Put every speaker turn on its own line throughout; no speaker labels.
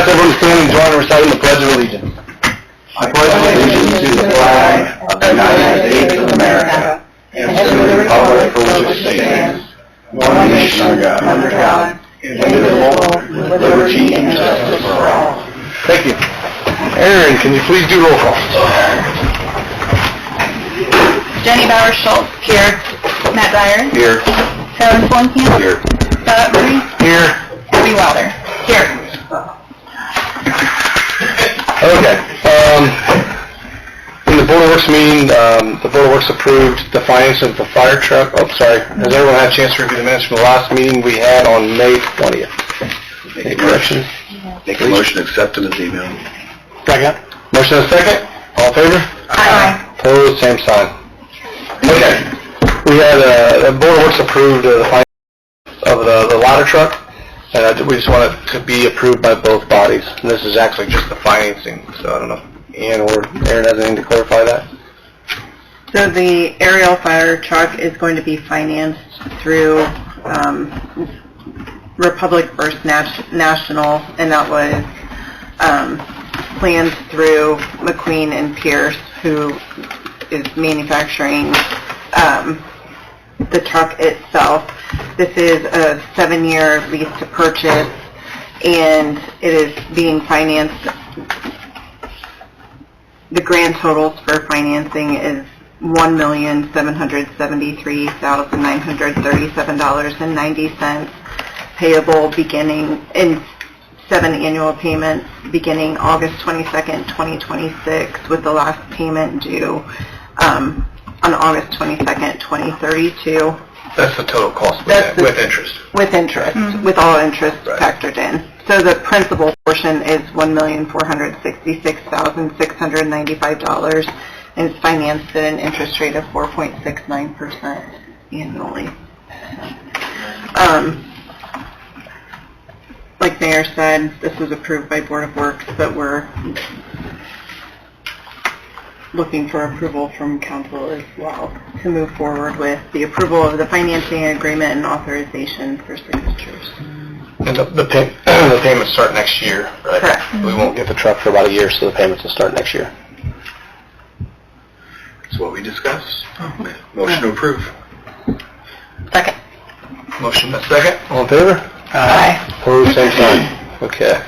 ask everyone to stand and join in reciting the Pledge of Allegiance.
I pledge allegiance to the flag of the United States of America and to the republic for which it stands, one nation under God, indivisible, with liberty and justice for all.
Thank you. Aaron, can you please do roll call?
Jenny Bauer-Schultz. Here. Matt Dyer.
Here.
Kevin Flunkamp.
Here.
Scott Murray.
Here.
Abby Wilder. Here.
Okay. In the Board of Works meeting, the Board of Works approved the financing of the fire truck. Oh, sorry. Has everyone had a chance to review the minutes from the last meeting we had on May 20th? Any corrections?
Make a motion to accept them as emailed.
Second. Motion and a second. All in favor?
Aye.
Opposed, same sign. Okay. We had, the Board of Works approved the financing of the ladder truck, and we just want it to be approved by both bodies. And this is actually just the financing, so I don't know if Ann or Aaron has anything to clarify that.
So the aerial fire truck is going to be financed through Republic First National, and that was planned through McQueen and Pierce, who is manufacturing the truck itself. This is a 7-year lease to purchase, and it is being financed. The grand totals for financing is $1,773,937.90, payable beginning in 7 annual payments beginning August 22nd, 2026, with the last payment due on August 22nd, 2032.
That's the total cost with interest.
With interest, with all interest factored in. So the principal portion is $1,466,695, and it's financed at an interest rate of 4.69% annually. Like Mayor said, this was approved by Board of Works, but we're looking for approval from council as well to move forward with the approval of the financing agreement and authorization for signatures.
And the payments start next year, right?
Correct.
We won't get the truck for about a year, so the payments will start next year.
That's what we discussed. Motion to approve.
Second.
Motion and a second. All in favor?
Aye.
Opposed, same sign. Okay.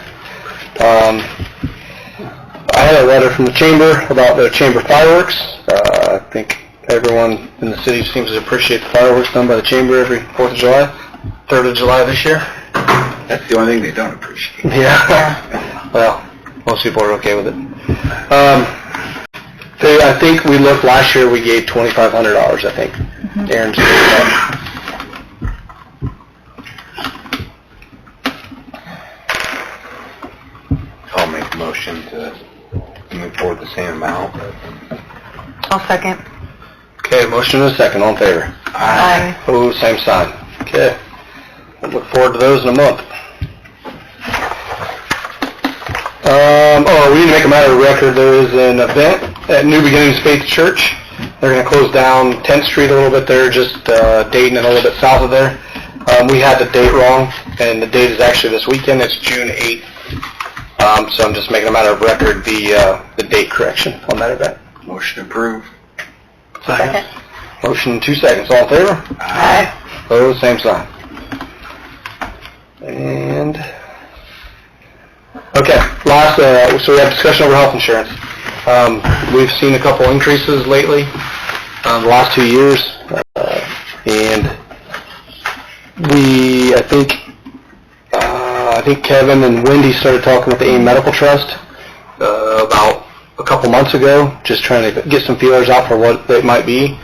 I had a letter from the chamber about the chamber fireworks. I think everyone in the city seems to appreciate the fireworks done by the chamber every 4th of July, 3rd of July this year.
That's the only thing they don't appreciate.
Yeah. Well, most people are okay with it. I think we looked last year, we gave $2,500, I think. Aaron's
I'll make a motion to move forward the same amount.
I'll second.
Okay, motion and a second. All in favor?
Aye.
Opposed, same sign. Okay. We'll look forward to those in a month. We need to make a matter of record. There is an event at New Beginnings Faith Church. They're going to close down 10th Street a little bit there, just Dayton and a little bit south of there. We had the date wrong, and the date is actually this weekend. It's June 8th. So I'm just making a matter of record the date correction on that event.
Motion to approve.
Second.
Motion in 2 seconds. All in favor?
Aye.
Opposed, same sign. And, okay, last, so we have discussion over health insurance. We've seen a couple increases lately, the last 2 years, and I think Kevin and Wendy started talking with the AIM Medical Trust about a couple months ago, just trying to get some feelers out for what it might be.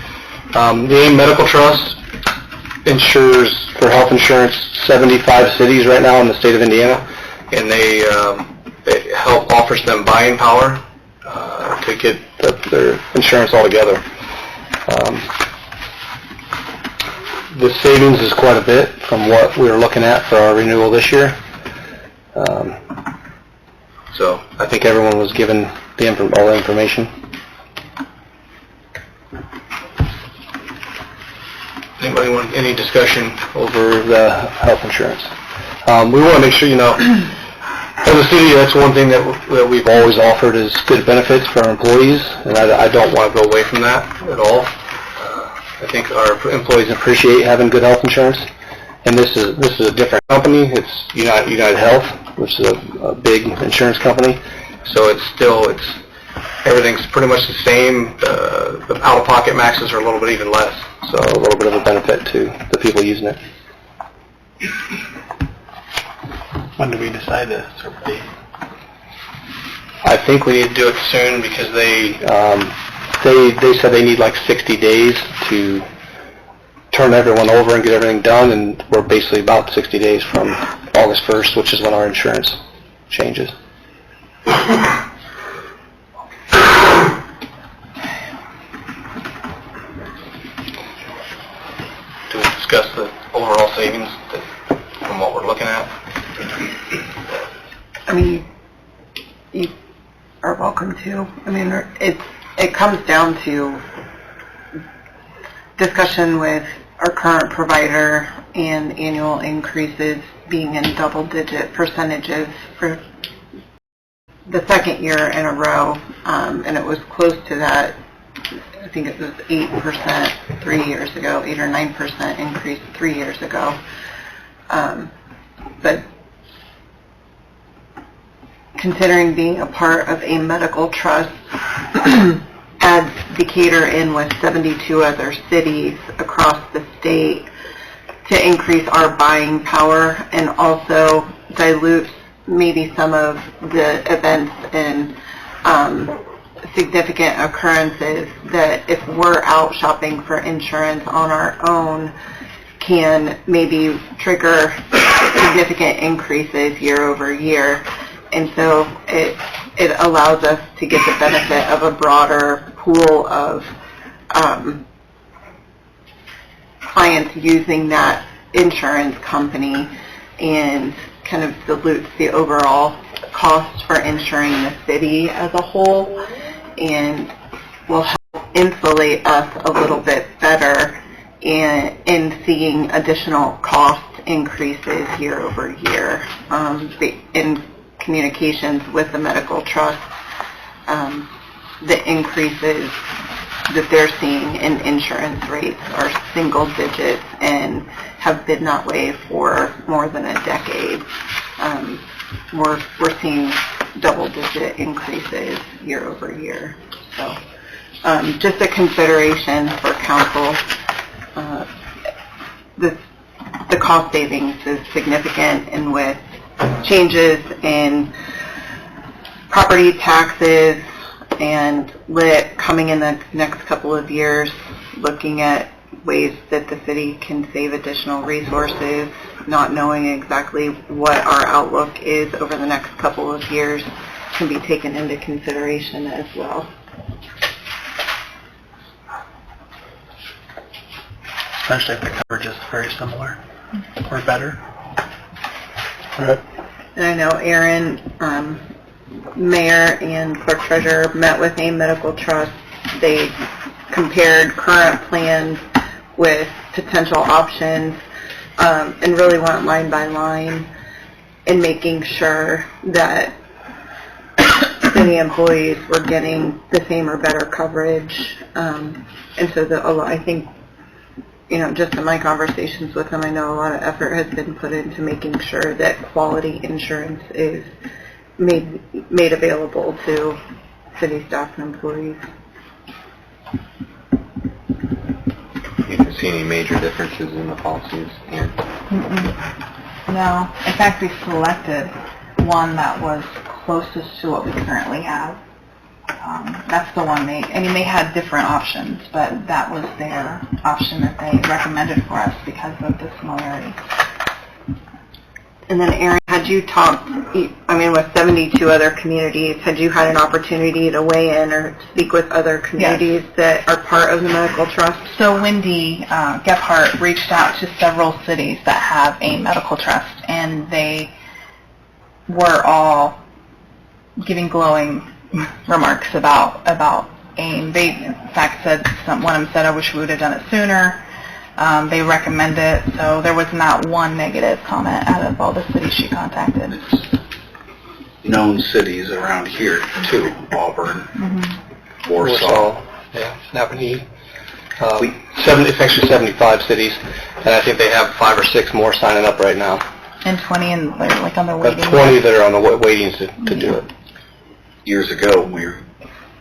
The AIM Medical Trust insures for health insurance 75 cities right now in the state of Indiana, and they help offers them buying power to get their insurance all together. The savings is quite a bit from what we were looking at for our renewal this year. So I think everyone was given all the information. Anybody want any discussion over the health insurance? We want to make sure, As a city, that's one thing that we've always offered is good benefits for our employees, and I don't want to go away from that at all. I think our employees appreciate having good health insurance, and this is a different company. It's United Health, which is a big insurance company. So everything's pretty much the same. The out-of-pocket maxes are a little bit even less, so a little bit of a benefit to the people using it.
When do we decide this?
I think we need to do it soon because they said they need like 60 days to turn everyone over and get everything done, and we're basically about 60 days from August 1st, which is when our insurance changes. Do we discuss the overall savings from what we're looking at?
I mean, you are welcome to. I mean, it comes down to discussion with our current provider and annual increases being in double-digit percentages for the second year in a row, and it was close to that. I think it was 8% 3 years ago, 8 or 9% increase 3 years ago. But considering being a part of a medical trust, adds Decatur in with 72 other cities across the state to increase our buying power, and also dilutes maybe some of the events and significant occurrences that if we're out shopping for insurance on our own can maybe trigger significant increases year over year. And so it allows us to get the benefit of a broader pool of clients using that insurance company, and kind of dilutes the overall cost for insuring the city as a whole, and will help insulate us a little bit better in seeing additional cost increases year over year. In communications with the medical trust, the increases that they're seeing in insurance rates are single digits and have been that way for more than a decade. We're seeing double-digit increases year over year. So just a consideration for council. The cost savings is significant, and with changes in property taxes and lit coming in the next couple of years, looking at ways that the city can save additional resources, not knowing exactly what our outlook is over the next couple of years can be taken into consideration as well.
Especially if the coverage is very similar or better.
All right.
And I know Aaron, Mayor and Clerk Treasurer met with AIM Medical Trust. They compared current plans with potential options, and really went line by line in making sure that city employees were getting the same or better coverage. And so I think, just in my conversations with them, I know a lot of effort has been put into making sure that quality insurance is made available to city staff and employees.
You can see any major differences in the policies here?
No. In fact, we selected one that was closest to what we currently have. That's the one they had different options, but that was their option that they recommended for us because of the similarity.
And then Aaron, had you talked, with 72 other communities, had you had an opportunity to weigh in or speak with other communities that are part of the medical trust?
So Wendy Gephardt reached out to several cities that have a medical trust, and they were all giving glowing remarks about AIM. They, in fact, one of them said, I wish we would have done it sooner. They recommend it, so there was not one negative comment out of all the cities she contacted.
known cities around here too, Auburn, Warsaw.
Yeah, Napanee. It's actually 75 cities, and I think they have 5 or 6 more signing up right now.
And 20 and they're like on the
But
waiting
20 that are on the waiting to do it.
Years ago, when we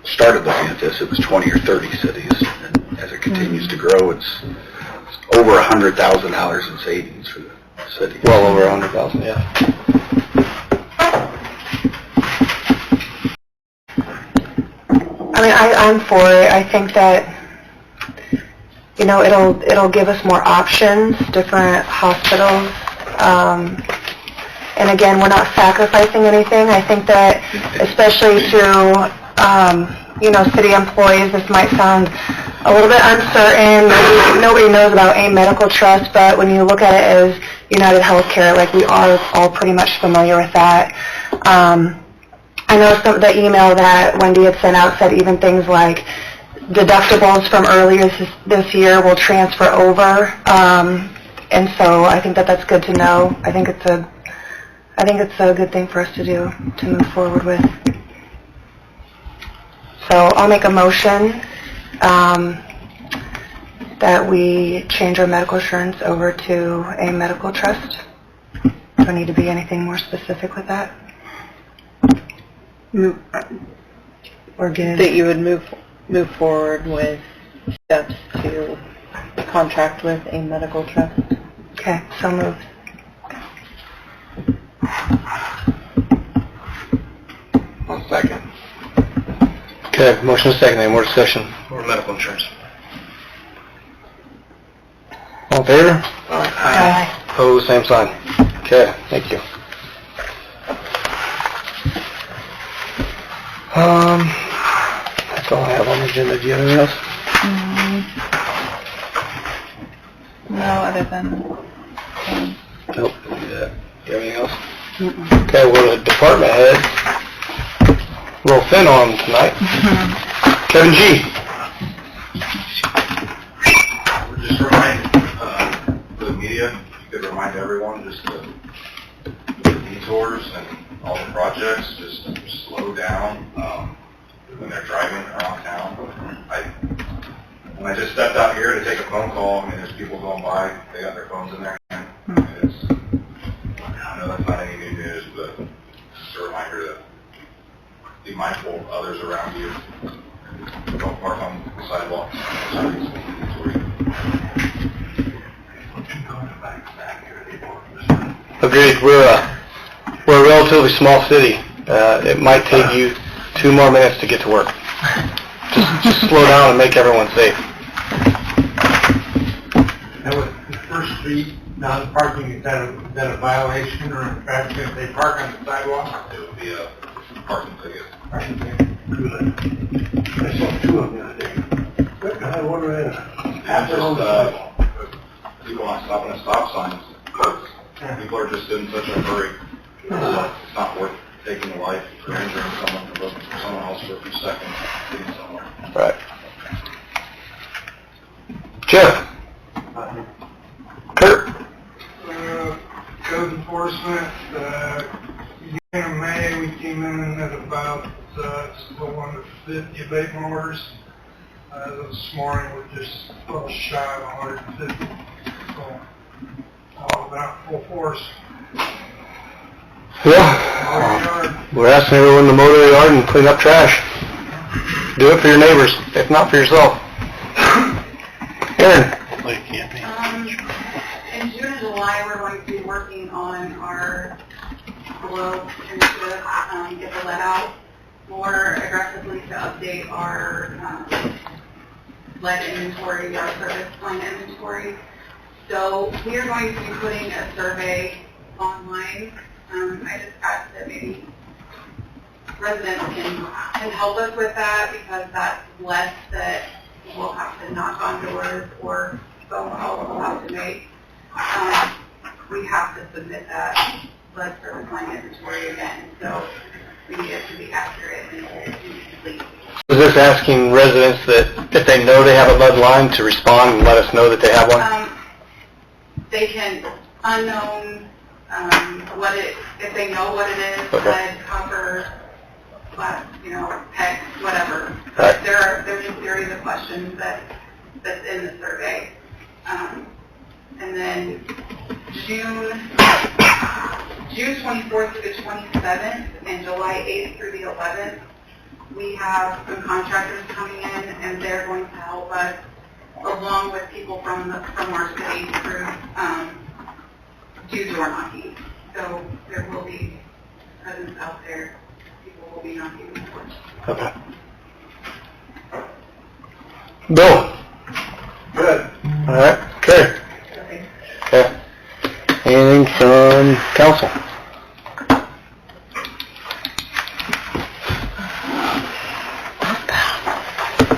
started looking at this, it was 20 or 30 cities. And as it continues to grow, it's over $100,000 in savings for the city.
Well over 100,000, yeah.
I mean, I'm for it. I think that, you know, it'll give us more options, different hospitals. And again, we're not sacrificing anything. I think that, especially to, you know, city employees, this might sound a little bit uncertain. Maybe nobody knows about AIM Medical Trust, but when you look at it as United Healthcare, like we are all pretty much familiar with that. I know the email that Wendy had sent out said even things like deductibles from earlier this year will transfer over, and so I think that that's good to know. I think it's a good thing for us to do, to move forward with. So I'll make a motion that we change our medical insurance over to a medical trust. Do I need to be anything more specific with that? Or give...
That you would move forward with steps to contract with a medical trust.
Okay, so moved.
One second.
Okay, motion is second. Any more discussion over medical insurance? All in favor?
Aye.
Opposed, same sign. Okay, thank you. That's all I have on the agenda. Do you have anything else?
No, other than
Nope. Yeah. You have anything else? Okay, well, the department head. Real thin on him tonight. Kevin G.
Just remind the media, you could remind everyone just the detours and all the projects, just slow down when they're driving around town. When I just stepped out here to take a phone call, I mean, there's people going by, they got their phones in their hand. I know that's not any new news, but just a reminder to be mindful of others around you. Don't park on the sidewalk.
Agreed. We're a relatively small city. It might take you 2 more minutes to get to work. Just slow down and make everyone safe.
Now, with the First Street non-parking, is that a violation or infraction if they park on the sidewalk?
It would be a parking ticket.
Parking ticket. Good. I saw 2 of them the other day. I had one right
And just, people not stopping at stop signs, because people are just in such a hurry. It's not worth taking a life or injuring someone and looking for someone else for a few seconds, getting somewhere.
Right. Jeff. Kurt.
Code enforcement, beginning of May, we came in at about 150 abatement orders. This morning, we're just a little shy of 150. So, all about full force.
Yeah. We're asking everyone to mow their yard and clean up trash. Do it for your neighbors, if not for yourself. Aaron.
In June and July, we're going to be working on our below initiative, get the lead out more aggressively to update our lead inventory, our service line inventory. So we are going to be putting a survey online. I just asked that maybe residents can help us with that, because that's less that we'll have to knock on doors or phone calls we'll have to make. We have to submit that lead service line inventory again, so we need it to be accurate and complete.
Is this asking residents that if they know they have a lead line to respond and let us know that they have one?
They can, unknown if they know what it is, lead, copper, PEX, whatever.
Right.
There's a series of questions that's in the survey. And then June 24th through the 27th and July 8th through the 11th, we have some contractors coming in, and they're going to help us, along with people from our city, through do door knocking. So there will be presence out there. People will be knocking on doors.
Okay. Bill?
Good.
All right. Okay. Okay. Anything from council?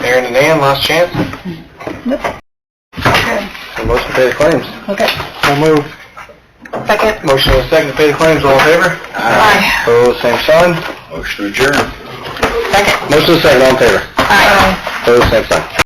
Aaron and Ann, last chance?
Okay.
So motion to pay the claims.
Okay.
So moved.
Second.
Motion and a second to pay the claims, all in favor?
Aye.
Opposed, same sign.
Motion to adjourn.
Second.
Motion and a second, all in favor?
Aye.
Opposed, same sign.